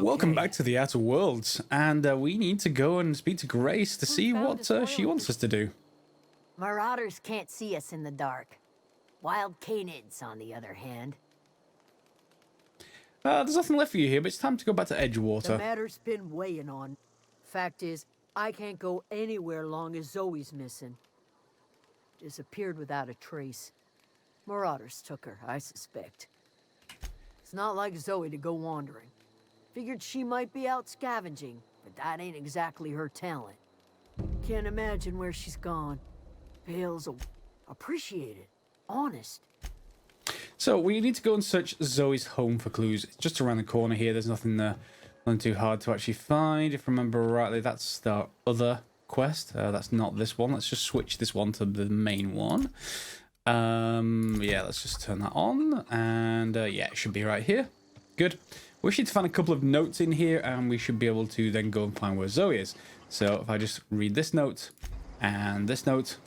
Welcome back to the Outer Worlds, and we need to go and speak to Grace to see what she wants us to do. Marauders can't see us in the dark. Wild canids, on the other hand. There's nothing left for you here, but it's time to go back to Edgewater. The matter's been weighing on. Fact is, I can't go anywhere long as Zoe's missing. Disappeared without a trace. Marauders took her, I suspect. It's not like Zoe to go wandering. Figured she might be out scavenging, but that ain't exactly her talent. Can't imagine where she's gone. Pale's appreciated, honest. So we need to go and search Zoe's home for clues. It's just around the corner here. There's nothing too hard to actually find. If I remember rightly, that's the other quest. That's not this one. Let's just switch this one to the main one. Yeah, let's just turn that on, and yeah, it should be right here. Good. We should find a couple of notes in here, and we should be able to then go and find where Zoe is. So if I just read this note and this note,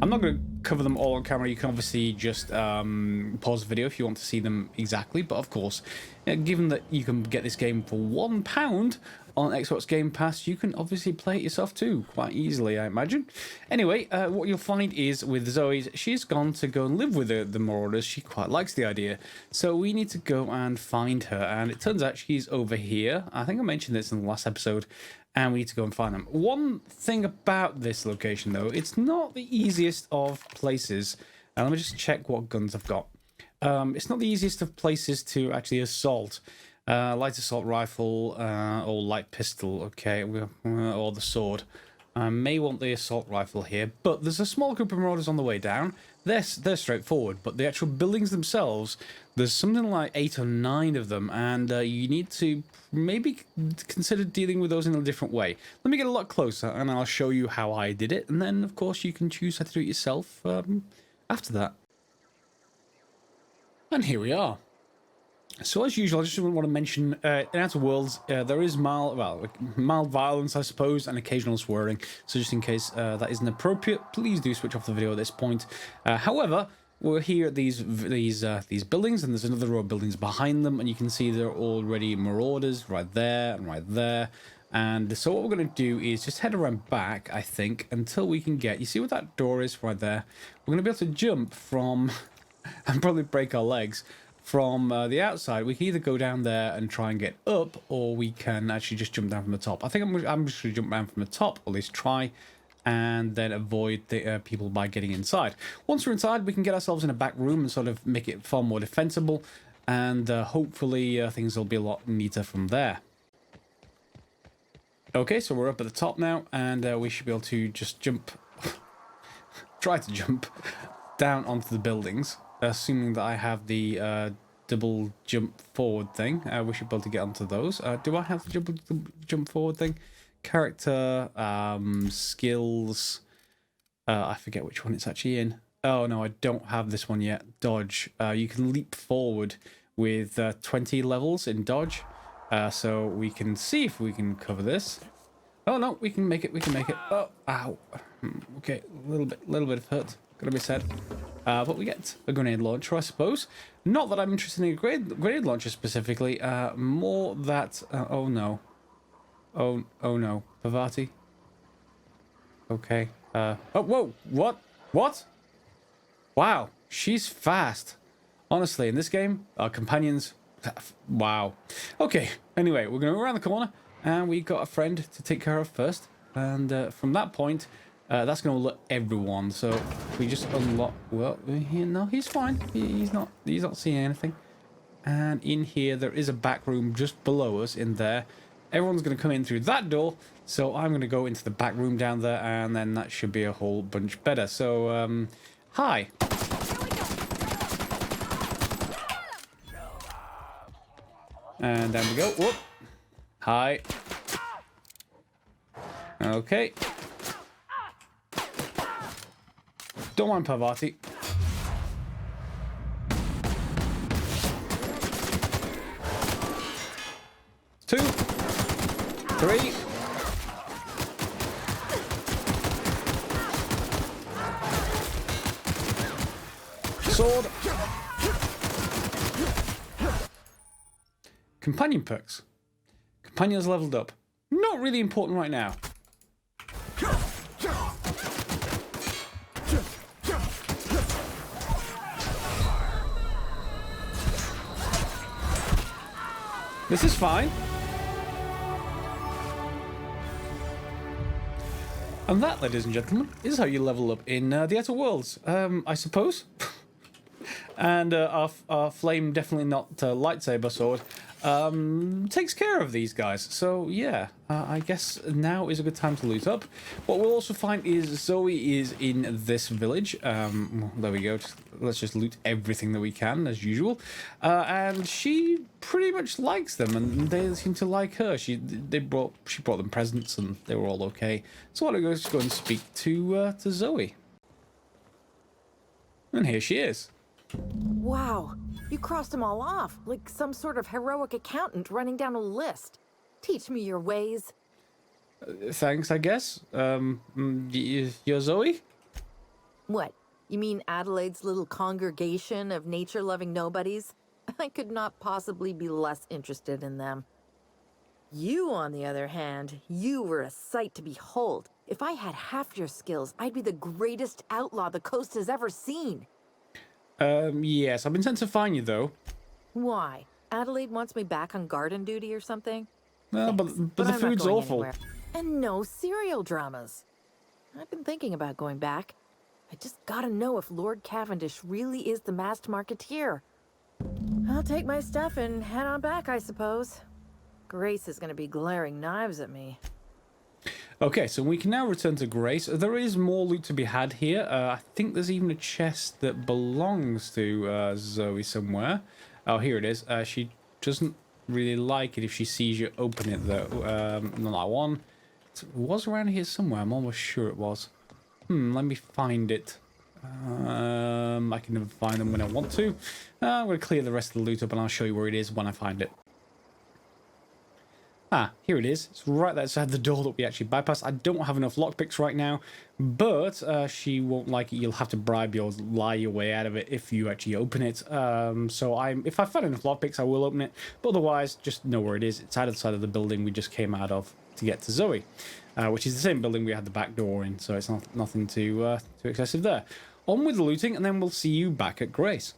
I'm not going to cover them all on camera. You can obviously just pause the video if you want to see them exactly. But of course, given that you can get this game for £1 on Xbox Game Pass, you can obviously play it yourself too, quite easily, I imagine. Anyway, what you'll find is with Zoe, she's gone to go and live with the Marauders. She quite likes the idea. So we need to go and find her. And it turns out she's over here. I think I mentioned this in the last episode. And we need to go and find them. One thing about this location, though, it's not the easiest of places. Let me just check what guns I've got. It's not the easiest of places to actually assault. Light assault rifle or light pistol, okay, or the sword. I may want the assault rifle here, but there's a small group of marauders on the way down. They're straightforward, but the actual buildings themselves, there's something like 8 or 9 of them, and you need to maybe consider dealing with those in a different way. Let me get a lot closer, and I'll show you how I did it, and then, of course, you can choose how to do it yourself after that. And here we are. So as usual, I just want to mention, in Outer Worlds, there is mild violence, I suppose, and occasional swearing. So just in case that isn't appropriate, please do switch off the video at this point. However, we're here at these buildings, and there's another row of buildings behind them, and you can see there are already marauders right there and right there. And so what we're going to do is just head around back, I think, until we can get... You see what that door is right there? We're going to be able to jump from... and probably break our legs. From the outside, we can either go down there and try and get up, or we can actually just jump down from the top. I think I'm just going to jump down from the top, or at least try, and then avoid the people by getting inside. Once we're inside, we can get ourselves in a back room and sort of make it far more defensible, and hopefully things will be a lot neater from there. Okay, so we're up at the top now, and we should be able to just jump, try to jump down onto the buildings. Assuming that I have the double jump forward thing, we should be able to get onto those. Do I have the double jump forward thing? Character, skills. I forget which one it's actually in. Oh no, I don't have this one yet. Dodge. You can leap forward with 20 levels in dodge. So we can see if we can cover this. Oh no, we can make it. We can make it. Oh, ow. Okay, a little bit of hurt. Gotta be said. But we get a grenade launcher, I suppose. Not that I'm interested in a grenade launcher specifically. More that... oh no. Oh no. Pavati? Okay. Oh, whoa. What? What? Wow. She's fast. Honestly, in this game, our companions... Wow. Okay. Anyway, we're going to go around the corner. And we got a friend to take care of first. And from that point... that's going to alert everyone. So if we just unlock... Well, no, he's fine. He's not seeing anything. And in here, there is a back room just below us in there. Everyone's going to come in through that door. So I'm going to go into the back room down there, and then that should be a whole bunch better. So, hi. And down we go. Whoop. Hi. Okay. Don't mind Pavati. 2, 3. Sword. Companion perks. Companion's leveled up. Not really important right now. This is fine. And that, ladies and gentlemen, is how you level up in the Outer Worlds, I suppose. And our flame, definitely not lightsaber sword, takes care of these guys. So yeah, I guess now is a good time to loot up. What we'll also find is Zoe is in this village. Well, there we go. Let's just loot everything that we can, as usual. And she pretty much likes them, and they seem to like her. She brought them presents, and they were all okay. So why don't we just go and speak to Zoe? And here she is. Wow, you crossed them all off, like some sort of heroic accountant running down a list. Teach me your ways. Thanks, I guess. You're Zoe? What, you mean Adelaide's little congregation of nature-loving nobodies? I could not possibly be less interested in them. You, on the other hand, you were a sight to behold. If I had half your skills, I'd be the greatest outlaw the coast has ever seen. Yes, I've been sent to find you, though. Why? Adelaide wants me back on garden duty or something? No, but the I'm not food's going awful. anywhere. And no serial dramas. I've been thinking about going back. I just gotta know if Lord Cavendish really is the masked marketeer. I'll take my stuff and head on back, I suppose. Grace is gonna be glaring knives at me. Okay, so we can now return to Grace. There is more loot to be had here. I think there's even a chest that belongs to Zoe somewhere. Oh, here it is. She doesn't really like it if she sees you open it, though. Not that one. It was around here somewhere. I'm almost sure it was. Let me find it. I can never find them when I want to. I'm going to clear the rest of the loot up, and I'll show you where it is when I find it. Ah, here it is. It's right outside the door that we actually bypassed. I don't have enough lockpicks right now, but she won't like it. You'll have to bribe or lie your way out of it if you actually open it. So if I find enough lockpicks, I will open it. But otherwise, just know where it is. It's outside of the building we just came out of to get to Zoe, which is the same building we had the back door in. So it's nothing too excessive there. On with the looting, and then we'll see you back at Grace.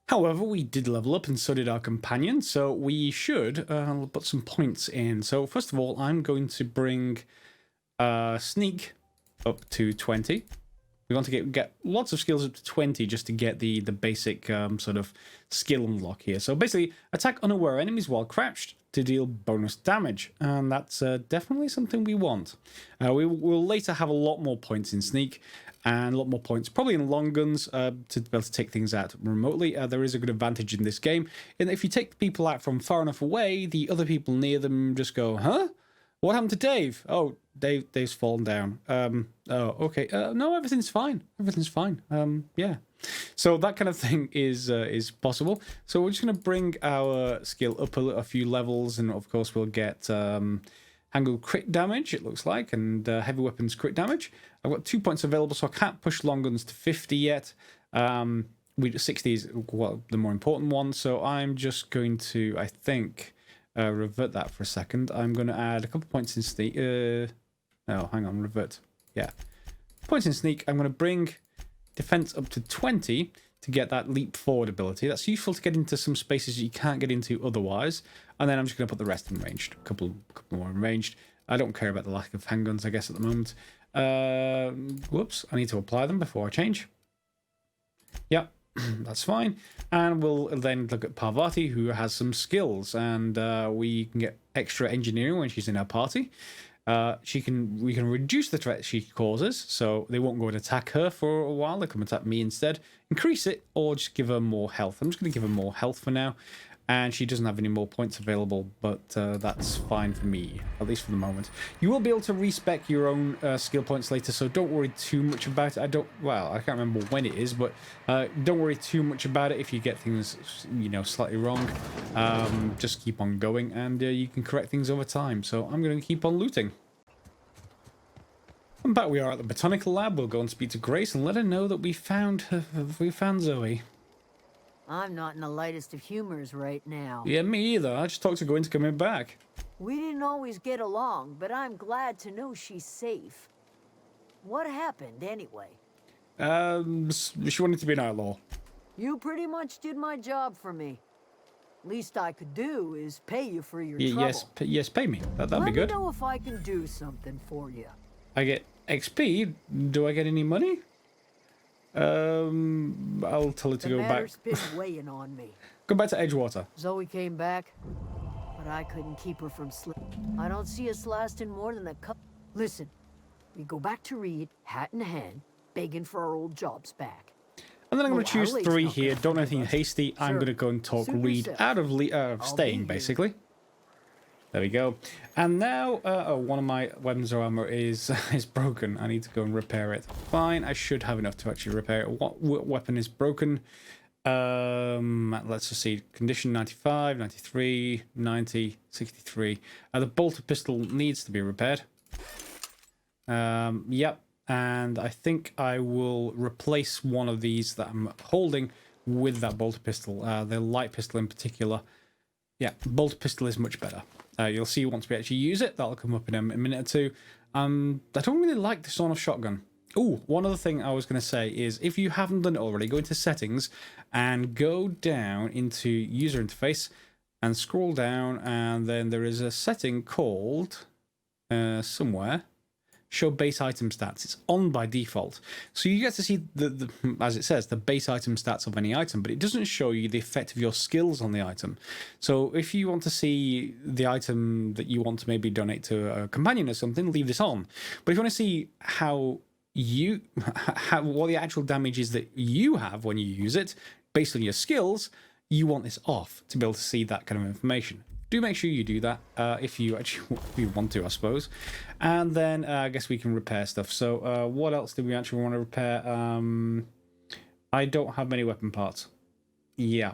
However, we did level up, and so did our companion, so we should put some points in. So first of all, I'm going to bring Sneak up to 20. We want to get lots of skills up to 20 just to get the basic sort of skill unlock here. So basically, attack unaware enemies while crouched to deal bonus damage, and that's definitely something we want. We will later have a lot more points in Sneak, and a lot more points probably in long guns to be able to take things out remotely. There is a good advantage in this game in that if you take people out from far enough away, the other people near them just go, huh? What happened to Dave? Oh, Dave's fallen down. Oh, okay. No, everything's fine. Everything's fine. Yeah. So that kind of thing is possible. So we're just going to bring our skill up a few levels, and of course we'll get handle crit damage, it looks like, and heavy weapons crit damage. I've got 2 points available, so I can't push long guns to 50 yet. 60 is the more important one, so I'm just going to, I think, revert that for a second. I'm going to add a couple points in sneak. Oh, hang on, revert. Yeah. Points in sneak. I'm going to bring defense up to 20 to get that leap forward ability. That's useful to get into some spaces you can't get into otherwise. And then I'm just going to put the rest in ranged. A couple more in ranged. I don't care about the lack of handguns, I guess, at the moment. Whoops. I need to apply them before I change. Yep. That's fine. And we'll then look at Parvati, who has some skills, and we can get extra engineering when she's in our party. We can reduce the threat she causes, so they won't go and attack her for a while. They come attack me instead. Increase it, or just give her more health. I'm just going to give her more health for now. And she doesn't have any more points available, but that's fine for me, at least for the moment. You will be able to respec your own skill points later, so don't worry too much about it. I can't remember when it is, but don't worry too much about it if you get things, slightly wrong. Just keep on going, and you can correct things over time. So I'm going to keep on looting. And back we are at the Botanical Lab. We'll go and speak to Grace and let her know that we found Zoe. I'm not in the lightest of humors right now. Yeah, me either. I just talked to Gwen to coming back. We didn't always get along, but I'm glad to know she's safe. What happened, anyway? She wanted to be an outlaw. You pretty much did my job for me. Least I could do is pay you for your Y- trouble. yes, yes, pay me. That'd Let be good. me know if I can do something for you. I get XP. Do I get any money? I'll tell her to The go back. matter's been weighing on me. Go back to Edgewater. Zoe came back, but I couldn't keep her from I don't see us lasting more than a couple. Listen, we go back to Reed, hat in hand, begging for our old jobs back. And then I'm going Well, to choose Adelaide's 3 not here. gonna Don't do forgive anything us. hasty. I'm Sure. going to go and talk Suit Reed yourself. out of I'll staying, be here. basically. There we go. And now, one of my weapons or armor is is broken. I need to go and repair it. Fine, I should have enough to actually repair it. What weapon is broken? Let's just see. Condition 95, 93, 90, 63. The Boulder Pistol needs to be repaired. Yep. And I think I will replace one of these that I'm holding with that Boulder Pistol. The light pistol in particular. Yeah, Bolt Pistol is much better. You'll see once we actually use it. That'll come up in a minute or two. I don't really like the sawn-off shotgun. Oh, one other thing I was going to say is if you haven't done it already, go into settings and go down into user interface and scroll down, and then there is a setting called somewhere show base item stats. It's on by default, so you get to see the as it says, the base item stats of any item, but it doesn't show you the effect of your skills on the item. So if you want to see the item that you want to maybe donate to a companion or something, leave this on. But if you want to see how what the actual damage is that you have when you use it based on your skills, you want this off to be able to see that kind of information. Do make sure you do that if you actually want to, I suppose. And then I guess we can repair stuff. So what else do we actually want to repair? I don't have many weapon parts. Yeah,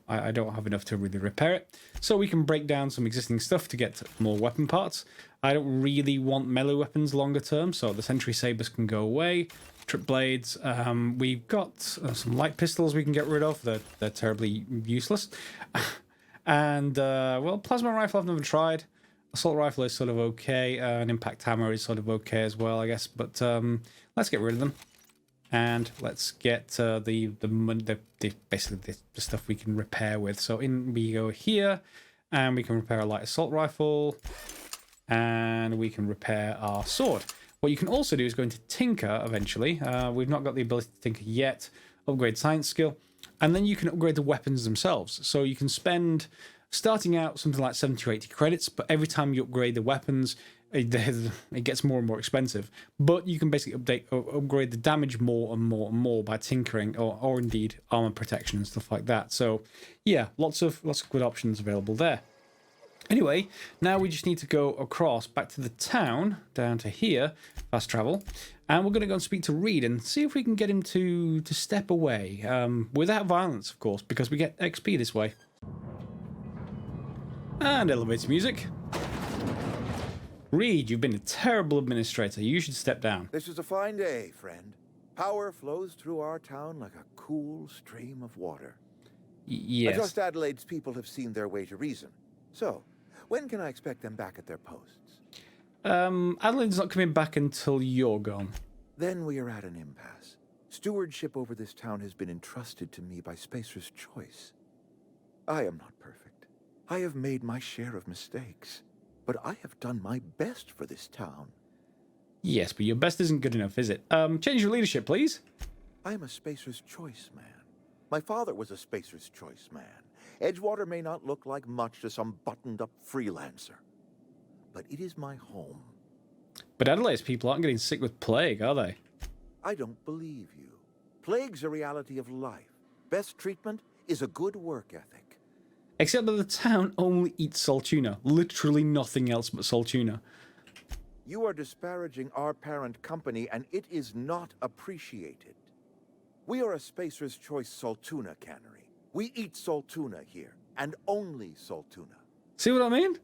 I don't have enough to really repair it. So we can break down some existing stuff to get more weapon parts. I don't really want melee weapons longer term, so the sentry sabers can go away. Trip blades. We've got some light pistols we can get rid of. They're terribly useless. And, well, plasma rifle I've never tried. Assault rifle is sort of okay. An impact hammer is sort of okay as well, I guess. But let's get rid of them. And let's get basically the stuff we can repair with. So in we go here, and we can repair a light assault rifle. And we can repair our sword. What you can also do is go into Tinker eventually. We've not got the ability to Tinker yet. Upgrade science skill. And then you can upgrade the weapons themselves. So you can spend, starting out, something like 70 or 80 credits, but every time you upgrade the weapons, it gets more and more expensive. But you can basically upgrade the damage more and more and more by tinkering, or indeed armor protection and stuff like that. So yeah, lots of good options available there. Anyway, now we just need to go across back to the town, down to here, fast travel, and we're going to go and speak to Reed and see if we can get him to step away, without violence, of course, because we get XP this way. And elevator music. Reed, you've been a terrible administrator. You should step down. This is a fine day, friend. Power flows through our town like a cool stream of water. Yes. I trust Adelaide's people have seen their way to reason. So, when can I expect them back at their posts? Adelaide's not coming back until you're gone. Then we are at an impasse. Stewardship over this town has been entrusted to me by Spacer's choice. I am not perfect. I have made my share of mistakes. But I have done my best for this town. Yes, but your best isn't good enough, is it? Change your leadership, please. I am a Spacer's choice man. My father was a Spacer's choice man. Edgewater may not look like much to some buttoned-up freelancer, but it is my home. But Adelaide's people aren't getting sick with plague, are they? I don't believe you. Plague's a reality of life. Best treatment is a good work ethic. Except that the town only eats salt tuna. Literally nothing else but salt tuna. You are disparaging our parent company, and it is not appreciated. We are a Spacer's Choice salt tuna cannery. We eat salt tuna here, and only salt tuna. See what I mean?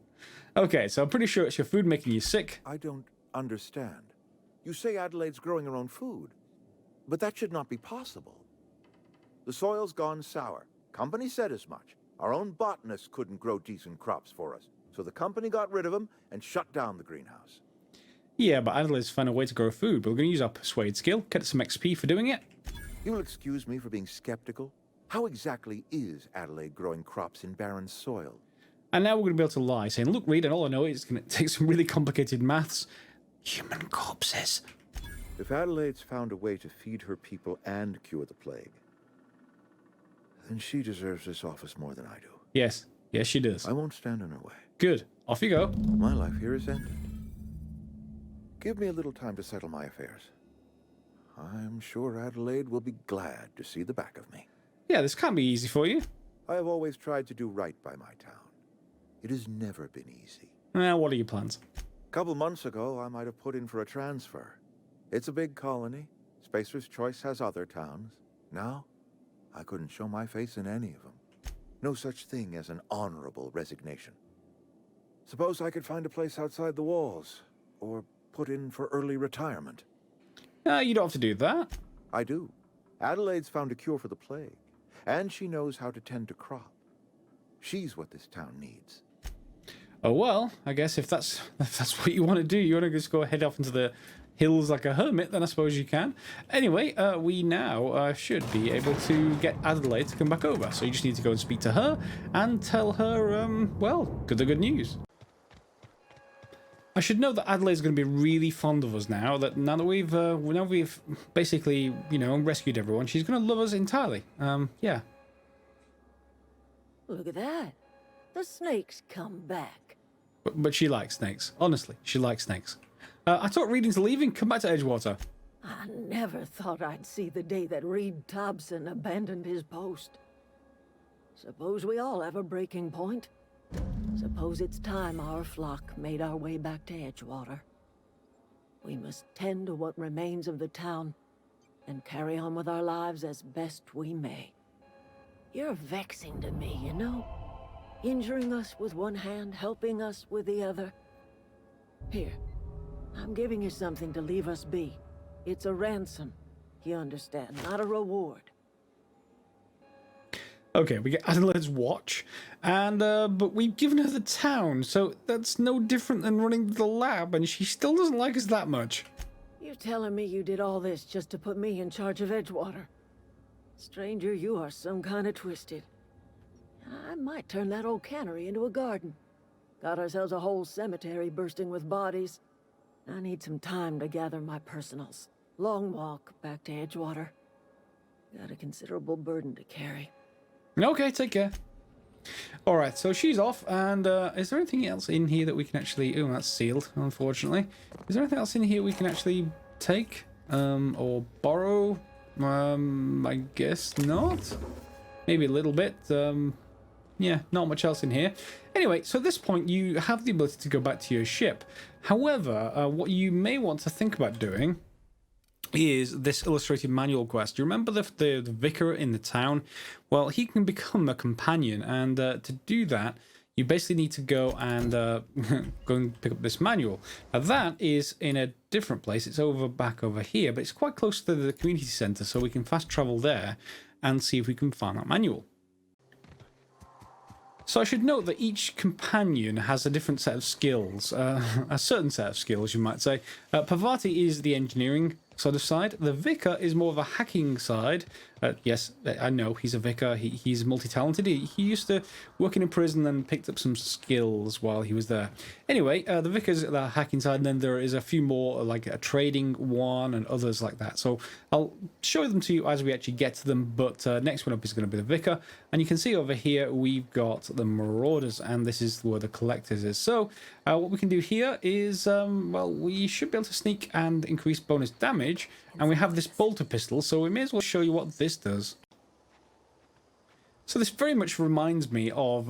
Okay, so I'm pretty sure it's your food making you sick. I don't understand. You say Adelaide's growing her own food, but that should not be possible. The soil's gone sour. Company said as much. Our own botanists couldn't grow decent crops for us, so the company got rid of them and shut down the greenhouse. Yeah, but Adelaide's found a way to grow food, but we're going to use our persuade skill, get some XP for doing it. You will excuse me for being skeptical. How exactly is Adelaide growing crops in barren soil? And now we're going to be able to lie, saying, look, Reed, and all I know is it's going to take some really complicated maths. Human corpses. If Adelaide's found a way to feed her people and cure the plague, then she deserves this office more than I do. Yes. Yes, she does. I won't stand in her way. Good. Off you go. My life here is ended. Give me a little time to settle my affairs. I'm sure Adelaide will be glad to see the back of me. Yeah, this can't be easy for you. I have always tried to do right by my town. It has never been easy. Now, what are your plans? A couple months ago, I might have put in for a transfer. It's a big colony. Spacer's Choice has other towns. Now, I couldn't show my face in any of them. No such thing as an honorable resignation. Suppose I could find a place outside the walls, or put in for early retirement. You don't have to do that. I do. Adelaide's found a cure for the plague, and she knows how to tend to crop. She's what this town needs. Oh, well, I guess if that's what you want to do, you want to just go head off into the hills like a hermit, then I suppose you can. Anyway, we now should be able to get Adelaide to come back over. So you just need to go and speak to her and tell her, well, the good news. I should know that Adelaide's going to be really fond of us now that we've basically, you know, rescued everyone. She's going to love us entirely. Yeah. Look at that. The snake's come back. But she likes snakes. Honestly, she likes snakes. I thought Reeding's leaving. Come back to Edgewater. I never thought I'd see the day that Reed Thompson abandoned his post. Suppose we all have a breaking point. Suppose it's time our flock made our way back to Edgewater. We must tend to what remains of the town and carry on with our lives as best we may. You're vexing to me, you know? Injuring us with one hand, helping us with the other. Here, I'm giving you something to leave us be. It's a ransom, you understand, not a reward. Okay, we get Adelaide's watch, and but we've given her the town, so that's no different than running the lab, and she still doesn't like us that much. You're telling me you did all this just to put me in charge of Edgewater? Stranger, you are some kind of twisted. I might turn that old cannery into a garden. Got ourselves a whole cemetery bursting with bodies. I need some time to gather my personals. Long walk back to Edgewater. Got a considerable burden to carry. Okay, take care. Alright, so she's off, and is there anything else in here that we can actually... Oh, that's sealed, unfortunately. Is there anything else in here we can actually take? Or borrow? I guess not. Maybe a little bit. Yeah, not much else in here. Anyway, so at this point, you have the ability to go back to your ship. However, what you may want to think about doing is this illustrated manual quest. Do you remember the vicar in the town? Well, he can become a companion, and to do that, you basically need to go and go and pick up this manual. Now that is in a different place. It's back over here, but it's quite close to the community center, so we can fast travel there and see if we can find that manual. So I should note that each companion has a different set of skills, a certain set of skills, you might say. Parvati is the engineering sort of side. The vicar is more of a hacking side. Yes, I know he's a vicar. He's multi-talented. He used to work in a prison and picked up some skills while he was there. Anyway, the vicar's the hacking side, and then there is a few more, like a trading one and others like that. So I'll show them to you as we actually get to them, but next one up is going to be the vicar. And you can see over here we've got the marauders, and this is where the collectors is. So what we can do here is, well, we should be able to sneak and increase bonus damage, and we have this Boulder Pistol, so we may as well show you what this does. So this very much reminds me of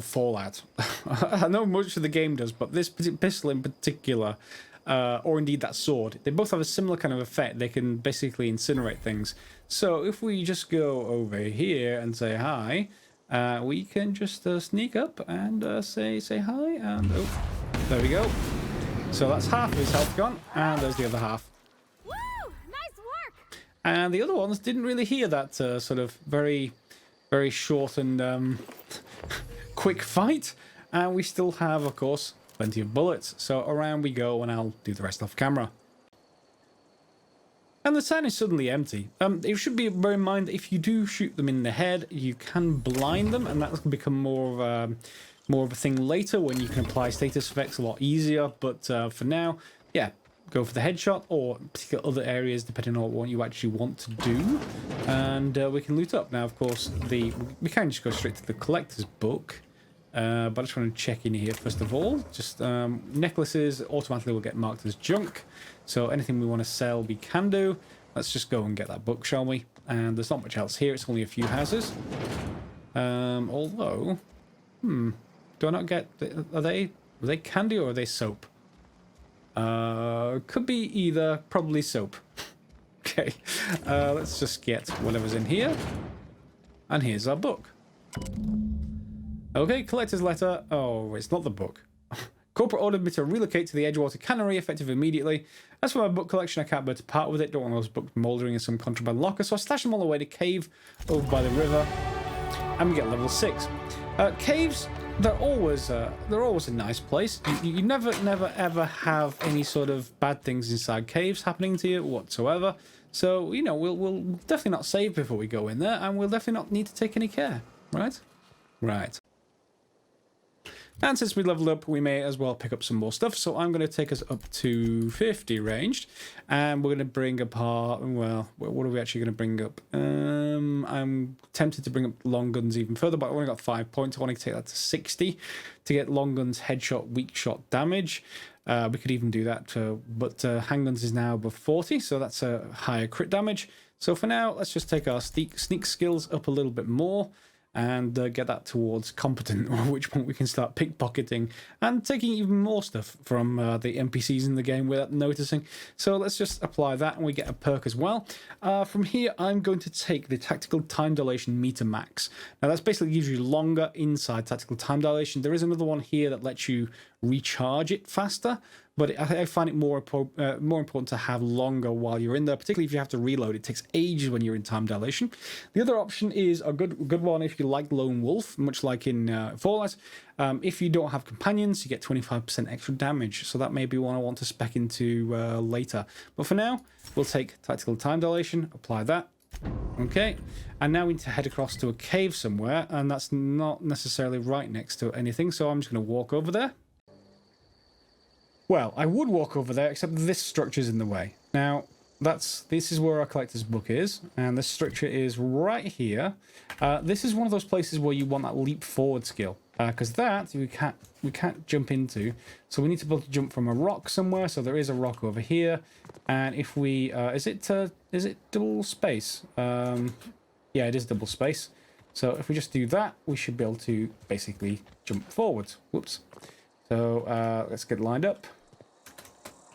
Fallout. I know much of the game does, but this pistol in particular, or indeed that sword, they both have a similar kind of effect. They can basically incinerate things. So if we just go over here and say hi, we can just sneak up and say hi, and oh, there we go. So that's half of his health gone, and there's the other half. Woo! Nice work! And the other ones didn't really hear that sort of very very short and quick fight. And we still have, of course, plenty of bullets. So around we go, and I'll do the rest off camera. And the town is suddenly empty. It should be bear in mind that if you do shoot them in the head, you can blind them, and that can become more of a thing later when you can apply status effects a lot easier. But for now, yeah, go for the headshot or particular other areas depending on what you actually want to do, and we can loot up. Now, of course, we can just go straight to the collector's book. But I just want to check in here first of all. Just necklaces automatically will get marked as junk. So anything we want to sell, we can do. Let's just go and get that book, shall we? And there's not much else here. It's only a few houses. Although, do I not get? Are they candy or are they soap? Could be either. Probably soap. Okay. Let's just get whatever's in here. And here's our book. Okay, collector's letter. Oh, it's not the book. Corporate ordered me to relocate to the Edgewater Cannery effective immediately. As for my book collection, I can't bear to part with it. Don't want those books mouldering in some contraband locker, so I stashed them all away in a cave over by the river. And we get level 6. Caves, they're always a nice place. You never ever have any sort of bad things inside caves happening to you whatsoever. So, you know, we'll definitely not save before we go in there, and we'll definitely not need to take any care, right? Right. And since we leveled up, we may as well pick up some more stuff. So I'm going to take us up to 50 ranged. And we're going to bring apart... Well, what are we actually going to bring up? I'm tempted to bring up long guns even further, but I only got 5 points. I want to take that to 60 to get long guns headshot, weak shot damage. We could even do that, but handguns is now above 40, so that's a higher crit damage. So for now, let's just take our sneak skills up a little bit more. And get that towards competent, at which point we can start pickpocketing and taking even more stuff from the NPCs in the game without noticing. So let's just apply that, and we get a perk as well. From here, I'm going to take the Tactical Time Dilation Meter Max. Now, that's basically gives you longer inside Tactical Time Dilation. There is another one here that lets you recharge it faster, but I find it more important to have longer while you're in there, particularly if you have to reload. It takes ages when you're in time dilation. The other option is a good one if you like Lone Wolf, much like in Fallout. If you don't have companions, you get 25% extra damage, so that may be one I want to spec into later. But for now, we'll take Tactical Time Dilation, apply that. Okay, and now we need to head across to a cave somewhere, and that's not necessarily right next to anything, so I'm just going to walk over there. Well, I would walk over there, except this structure's in the way. Now, this is where our collector's book is, and this structure is right here. This is one of those places where you want that leap forward skill, because that we can't jump into. So we need to be able to jump from a rock somewhere. So there is a rock over here, and if we is it double space? Yeah, it is double space. So if we just do that, we should be able to basically jump forward. Whoops. So let's get lined up.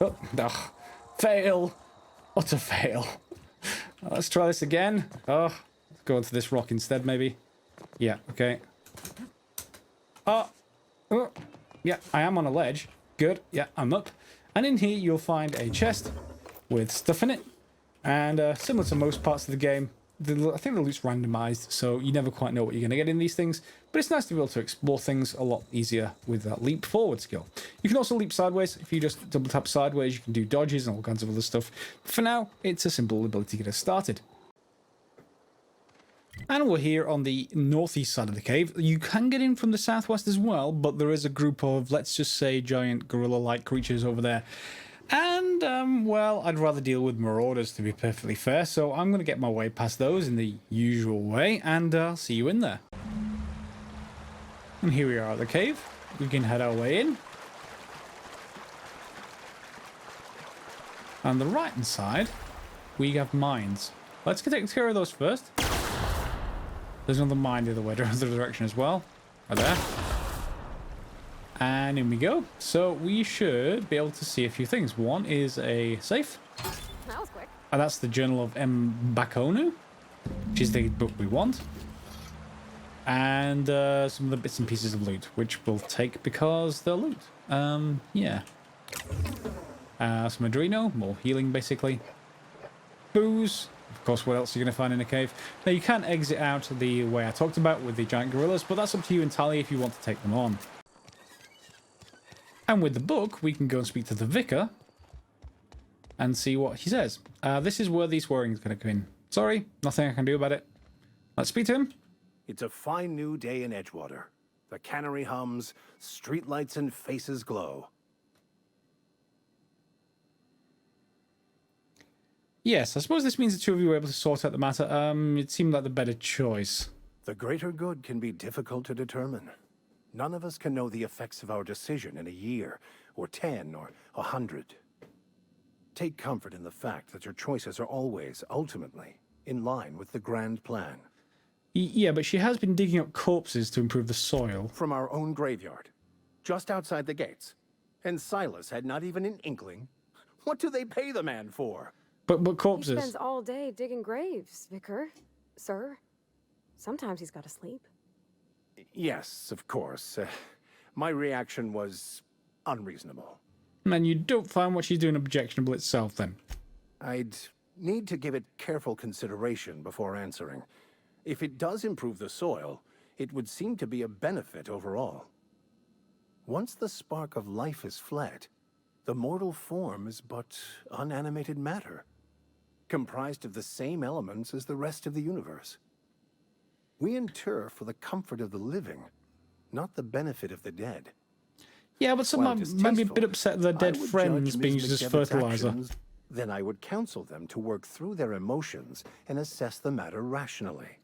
Oh, ugh. Fail. Utter fail. Let's try this again. Oh, let's go onto this rock instead, maybe. Yeah, okay. Oh, yeah, I am on a ledge. Good. Yeah, I'm up. And in here, you'll find a chest with stuff in it. And similar to most parts of the game, I think the loot's randomized, so you never quite know what you're going to get in these things. But it's nice to be able to explore things a lot easier with that leap forward skill. You can also leap sideways. If you just double tap sideways, you can do dodges and all kinds of other stuff. For now, it's a simple ability to get us started. And we're here on the northeast side of the cave. You can get in from the southwest as well, but there is a group of, let's just say, giant gorilla-like creatures over there. And, well, I'd rather deal with marauders, to be perfectly fair, so I'm going to get my way past those in the usual way, and I'll see you in there. And here we are at the cave. We can head our way in. On the right-hand side, we have mines. Let's take care of those first. There's another mine the other direction as well. Right there. And in we go. So we should be able to see a few things. One is a safe. That was quick. And that's the Journal of M. Bakonu, which is the book we want. And some of the bits and pieces of loot, which we'll take because they're loot. Yeah. Some Adreno, more healing basically. Booze, Of course, what else are you going to find in a cave? Now, you can exit out the way I talked about with the giant gorillas, but that's up to you entirely if you want to take them on. And with the book, we can go and speak to the vicar and see what he says. This is where the swearing is going to come in. Sorry, nothing I can do about it. Let's speak to him. It's a fine new day in Edgewater. The cannery hums, streetlights and faces glow. Yes, I suppose this means the two of you were able to sort out the matter. It seemed like the better choice. The greater good can be difficult to determine. None of us can know the effects of our decision in a year, or 10, or 100. Take comfort in the fact that your choices are always, ultimately, in line with the grand plan. Yeah, but she has been digging up corpses to improve the soil. From our own graveyard, just outside the gates. And Silas had not even an inkling. What do they pay the man for? But He corpses. spends all day digging graves, Vicar. Sir. Sometimes he's got to sleep. Yes, of course. My reaction was unreasonable. And you don't find what she's doing objectionable itself, then? I'd need to give it careful consideration before answering. If it does improve the soil, it would seem to be a benefit overall. Once the spark of life is fled, the mortal form is but unanimated matter, comprised of the same elements as the rest of the universe. We inter for the comfort of the living, not the benefit of the dead. Yeah, but some While might be a bit distasteful, upset that their I dead would friends judge being Ms. used as McDevitt's fertilizer. actions. Then I would counsel them to work through their emotions and assess the matter rationally.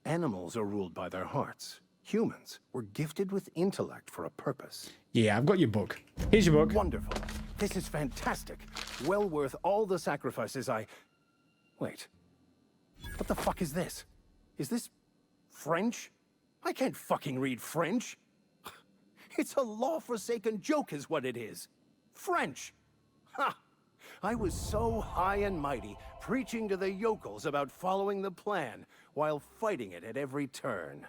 Animals are ruled by their hearts. Humans were gifted with intellect for a purpose. Yeah, I've got your book. Here's your book. Wonderful. This is fantastic. Well worth all the sacrifices I... Wait. What the fuck is this? Is this French? I can't fucking read French. It's a law-forsaken joke is what it is. French. Ha! I was so high and mighty, preaching to the yokels about following the plan, while fighting it at every turn.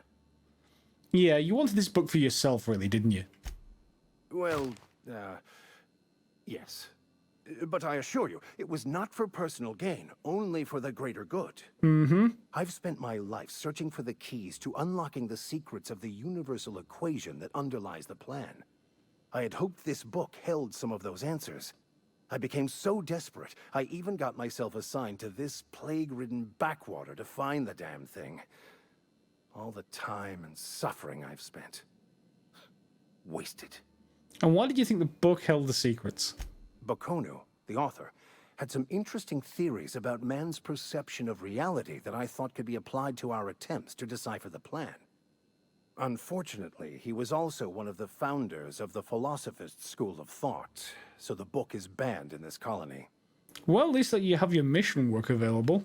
Yeah, you wanted this book for yourself, really, didn't you? Well, yes. But I assure you, it was not for personal gain, only for the greater good. Mm-hmm. I've spent my life searching for the keys to unlocking the secrets of the universal equation that underlies the plan. I had hoped this book held some of those answers. I became so desperate, I even got myself assigned to this plague-ridden backwater to find the damn thing. All the time and suffering I've spent. Wasted. And why did you think the book held the secrets? Bokonu, the author, had some interesting theories about man's perception of reality that I thought could be applied to our attempts to decipher the plan. Unfortunately, he was also one of the founders of the Philosophist school of thought, so the book is banned in this colony. Well, at least that you have your mission work available.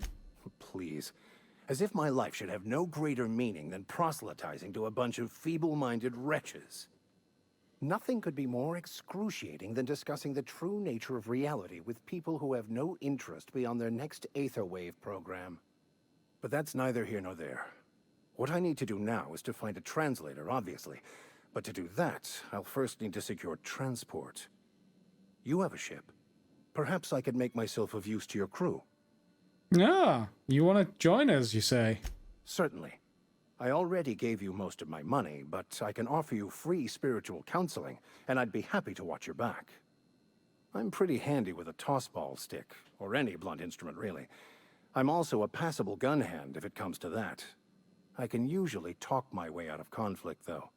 Please. As if my life should have no greater meaning than proselytizing to a bunch of feeble-minded wretches. Nothing could be more excruciating than discussing the true nature of reality with people who have no interest beyond their next Aetherwave program. But that's neither here nor there. What I need to do now is to find a translator, obviously. But to do that, I'll first need to secure transport. You have a ship. Perhaps I could make myself of use to your crew. Ah, you want to join us, you say? Certainly. I already gave you most of my money, but I can offer you free spiritual counseling, and I'd be happy to watch your back. I'm pretty handy with a tossball stick, or any blunt instrument, really. I'm also a passable gun hand, if it comes to that. I can usually talk my way out of conflict, though.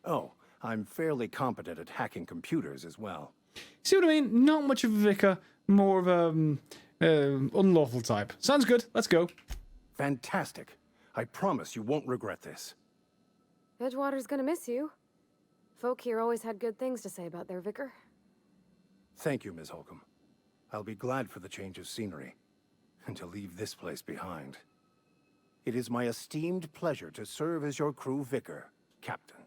Oh, I'm fairly competent at hacking computers as well. See what I mean? Not much of a vicar, more of a unlawful type. Sounds good. Let's go. Fantastic. I promise you won't regret this. Edgewater's gonna miss you. Folk here always had good things to say about their vicar. Thank you, Ms. Holcomb. I'll be glad for the change of scenery, and to leave this place behind. It is my esteemed pleasure to serve as your crew vicar, Captain.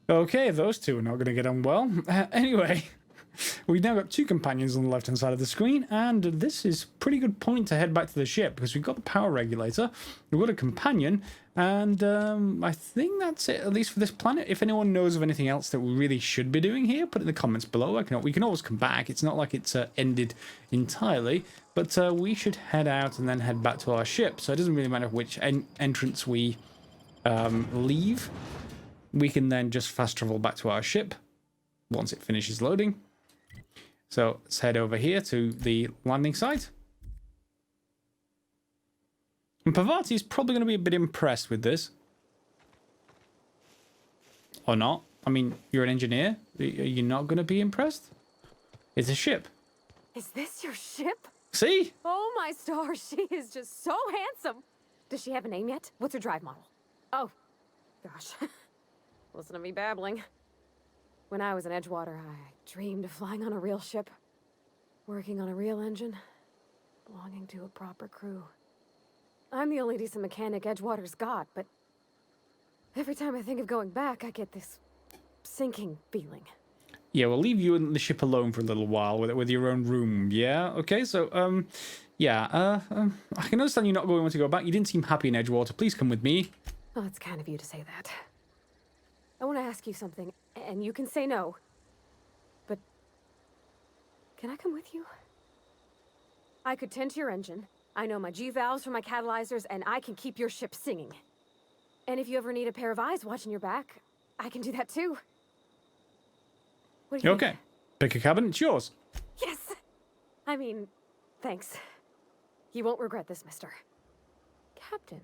Okay, those two are not going to get on well. Anyway, we've now got 2 companions on the left-hand side of the screen, and this is a pretty good point to head back to the ship, because we've got the power regulator, we've got a companion, and I think that's it, at least for this planet. If anyone knows of anything else that we really should be doing here, put it in the comments below. We can always come back. It's not like it's ended entirely, but we should head out and then head back to our ship, so it doesn't really matter which entrance we leave. We can then just fast travel back to our ship once it finishes loading. So let's head over here to the landing site. And Pavati is probably going to be a bit impressed with this. Or not. I mean, you're an engineer. Are you not going to be impressed? It's a ship. Is this your ship? See? Oh my stars, she is just so handsome. Does she have a name yet? What's her drive model? Oh, gosh. Listen to me babbling. When I was in Edgewater, I dreamed of flying on a real ship, working on a real engine, belonging to a proper crew. I'm the only decent mechanic Edgewater's got, but every time I think of going back, I get this sinking feeling. Yeah, we'll leave you in the ship alone for a little while with your own room. Yeah, okay, so, yeah, I can understand you not going to go back. You didn't seem happy in Edgewater. Please come with me. Oh, it's kind of you to say that. I want to ask you something, and you can say no. But can I come with you? I could tend to your engine. I know my G-valves from my catalyzers, and I can keep your ship singing. And if you ever need a pair of eyes watching your back, I can do that too. What do you Okay. Pick a cabin, it's yours. Yes! I mean, thanks. You won't regret this, mister. Captain.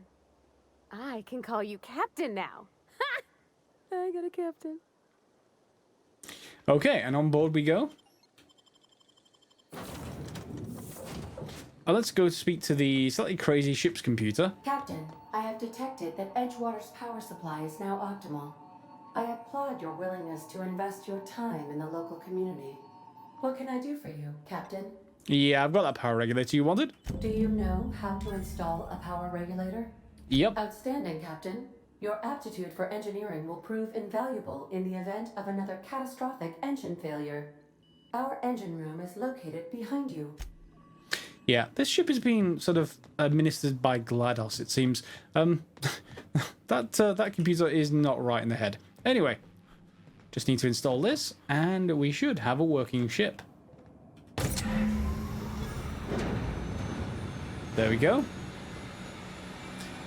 I can call you Captain now. Ha! I got a captain. Okay, and on board we go. Let's go speak to the slightly crazy ship's computer. Captain, I have detected that Edgewater's power supply is now optimal. I applaud your willingness to invest your time in the local community. What can I do for you, Captain? Yeah, I've got that power regulator you wanted. Do you know how to install a power regulator? Yep. Outstanding, Captain. Your aptitude for engineering will prove invaluable in the event of another catastrophic engine failure. Our engine room is located behind you. Yeah, this ship is being sort of administered by GLaDOS, it seems. That computer is not right in the head. Anyway, just need to install this, and we should have a working ship. There we go.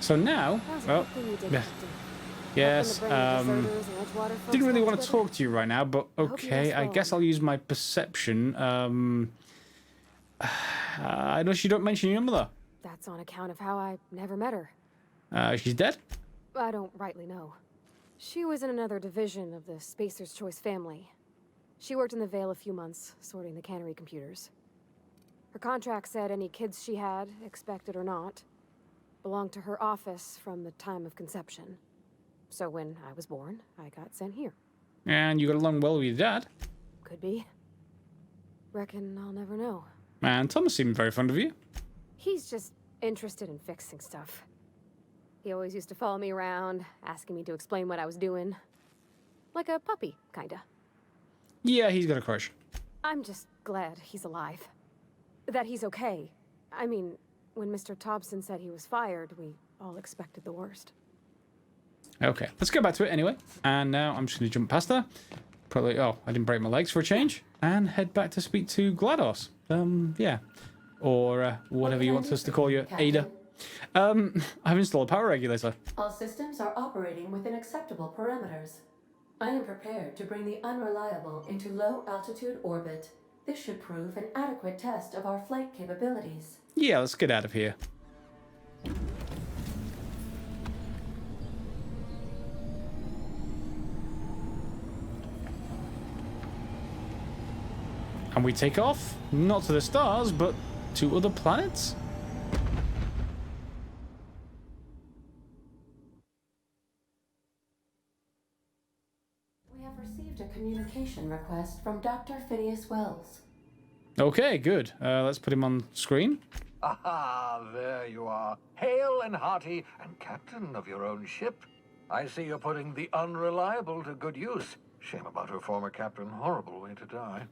So now, well, yes, didn't really want to talk to you right now, but okay, I guess I'll use my perception. Unless you don't mention your mother. That's on account of how I never met her. She's dead? I don't rightly know. She was in another division of the Spacer's Choice family. She worked in the Vale a few months, sorting the cannery computers. Her contract said any kids she had, expected or not, belonged to her office from the time of conception. So when I was born, I got sent here. And you got along well with your dad? Could be. Reckon I'll never know. And Thomas seemed very fond of you. He's just interested in fixing stuff. He always used to follow me around, asking me to explain what I was doing. Like a puppy, kinda. Yeah, he's got a crush. I'm just glad he's alive. That he's okay. I mean, when Mr. Thompson said he was fired, we all expected the worst. Okay, let's go back to it anyway. And now I'm just going to jump past her. Probably, oh, I didn't break my legs for a change. And head back to speak to GLaDOS. Yeah. Or whatever you want us to call you, Ada. I've installed a power regulator. All systems are operating within acceptable parameters. I am prepared to bring the unreliable into low altitude orbit. This should prove an adequate test of our flight capabilities. Yeah, let's get out of here. And we take off, not to the stars, but to other planets? We have received a communication request from Dr. Phineas Wells. Okay, good. Let's put him on screen. Aha, there you are. Hale and hearty, and captain of your own ship. I see you're putting the unreliable to good use. Shame about her former captain. Horrible way to die.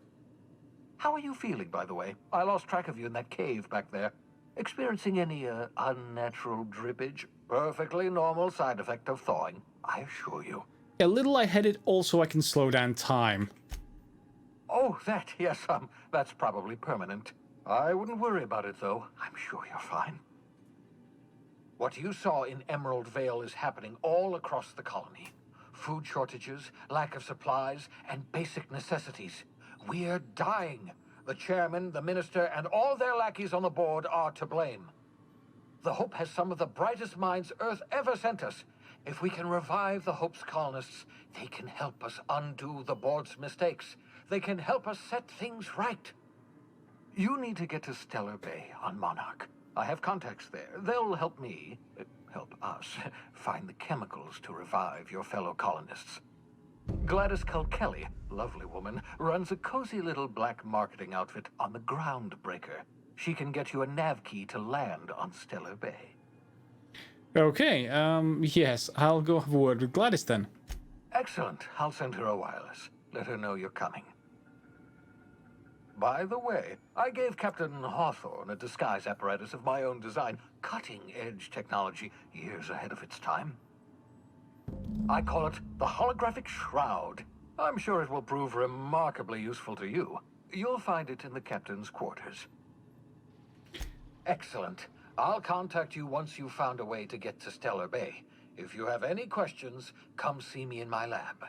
How are you feeling, by the way? I lost track of you in that cave back there. Experiencing any, unnatural drippage? Perfectly normal side effect of thawing, I assure you. A little lightheaded, also I can slow down time. Oh, that, yes, that's probably permanent. I wouldn't worry about it, though. I'm sure you're fine. What you saw in Emerald Vale is happening all across the colony. Food shortages, lack of supplies, and basic necessities. We're dying. The chairman, the minister, and all their lackeys on the board are to blame. The Hope has some of the brightest minds Earth ever sent us. If we can revive the Hope's colonists, they can help us undo the board's mistakes. They can help us set things right. You need to get to Stellar Bay on Monarch. I have contacts there. They'll help me, help us, find the chemicals to revive your fellow colonists. Gladys Kelly, lovely woman, runs a cozy little black marketing outfit on the Groundbreaker. She can get you a nav key to land on Stellar Bay. Okay, yes, I'll go have a word with Gladys then. Excellent. I'll send her a wireless. Let her know you're coming. By the way, I gave Captain Hawthorne a disguise apparatus of my own design, cutting-edge technology, years ahead of its time. I call it the Holographic Shroud. I'm sure it will prove remarkably useful to you. You'll find it in the captain's quarters. Excellent. I'll contact you once you've found a way to get to Stellar Bay. If you have any questions, come see me in my lab.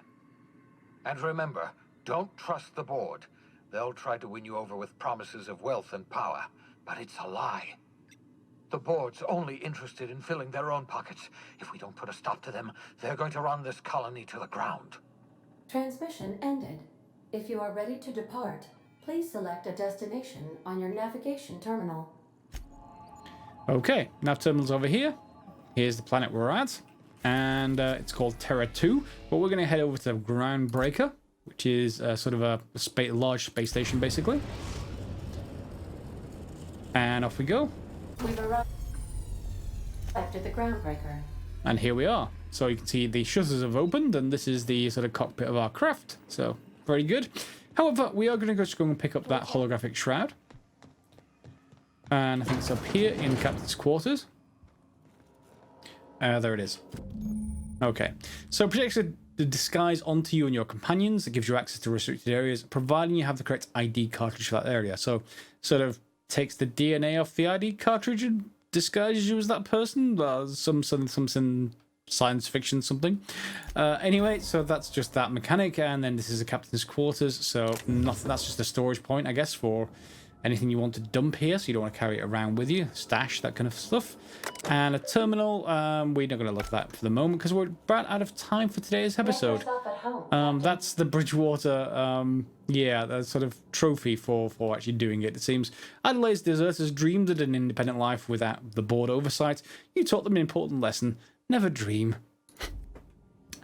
And remember, don't trust the board. They'll try to win you over with promises of wealth and power, but it's a lie. The board's only interested in filling their own pockets. If we don't put a stop to them, they're going to run this colony to the ground. Transmission ended. If you are ready to depart, please select a destination on your navigation terminal. Okay, nav terminal's over here. Here's the planet we're at. And it's called Terra 2. But we're going to head over to the Groundbreaker, which is sort of a large space station, basically. And off we go. We've arrived at the Groundbreaker. And here we are. So you can see the shutters have opened, and this is the sort of cockpit of our craft. So, very good. However, we are going to just go and pick up that holographic shroud. And I think it's up here in Captain's quarters. There it is. Okay. So it projects the disguise onto you and your companions. It gives you access to restricted areas, providing you have the correct ID cartridge for that area. So sort of takes the DNA off the ID cartridge and disguises you as that person. Some science fiction something. Anyway, so that's just that mechanic, and then this is the captain's quarters. So nothing. That's just a storage point, I guess, for anything you want to dump here, so you don't want to carry it around with you, stash, that kind of stuff. And a terminal, we're not going to look at that for the moment because we're about out of time for today's episode. That's the Bridgewater, yeah, that sort of trophy for actually doing it. It seems Adelaide's deserters dreamed of an independent life without the board oversight. You taught them an important lesson: never dream.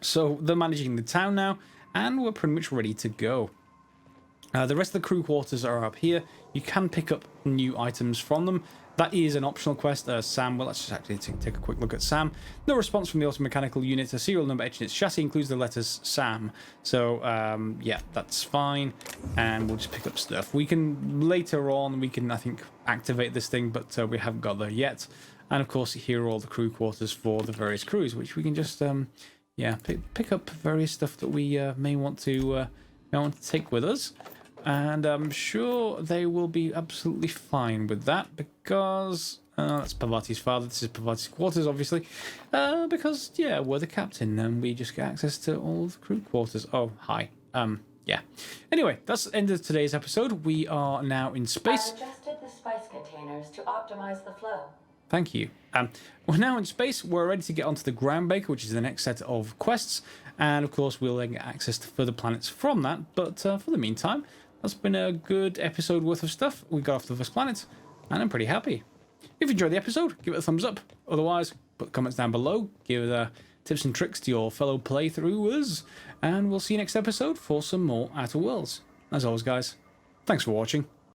So they're managing the town now, and we're pretty much ready to go. The rest of the crew quarters are up here. You can pick up new items from them. That is an optional quest. Sam, well, let's just actually take a quick look at Sam. No response from the automechanical unit. A serial number etched in its chassis includes the letters Sam. So, yeah, that's fine. And we'll just pick up stuff. We can, later on, we can, I think, activate this thing, but we haven't got there yet. And, of course, here are all the crew quarters for the various crews, which we can just, yeah, pick up various stuff that we may want to take with us. And I'm sure they will be absolutely fine with that because that's Pavati's father. This is Pavati's quarters, obviously. Because, yeah, we're the captain and we just get access to all the crew quarters. Oh, hi. Yeah. Anyway, that's the end of today's episode. We are now in space. I adjusted the spice containers to optimize the flow. Thank you. We're now in space. We're ready to get onto the Groundbreaker, which is the next set of quests. And, of course, we'll then get access to further planets from that. But for the meantime, that's been a good episode worth of stuff. We got off the first planet, and I'm pretty happy. If you enjoyed the episode, give it a thumbs up. Otherwise, put comments down below. Give tips and tricks to your fellow playthroughers. And we'll see you next episode for some more Outer Worlds. As always, guys, thanks for watching.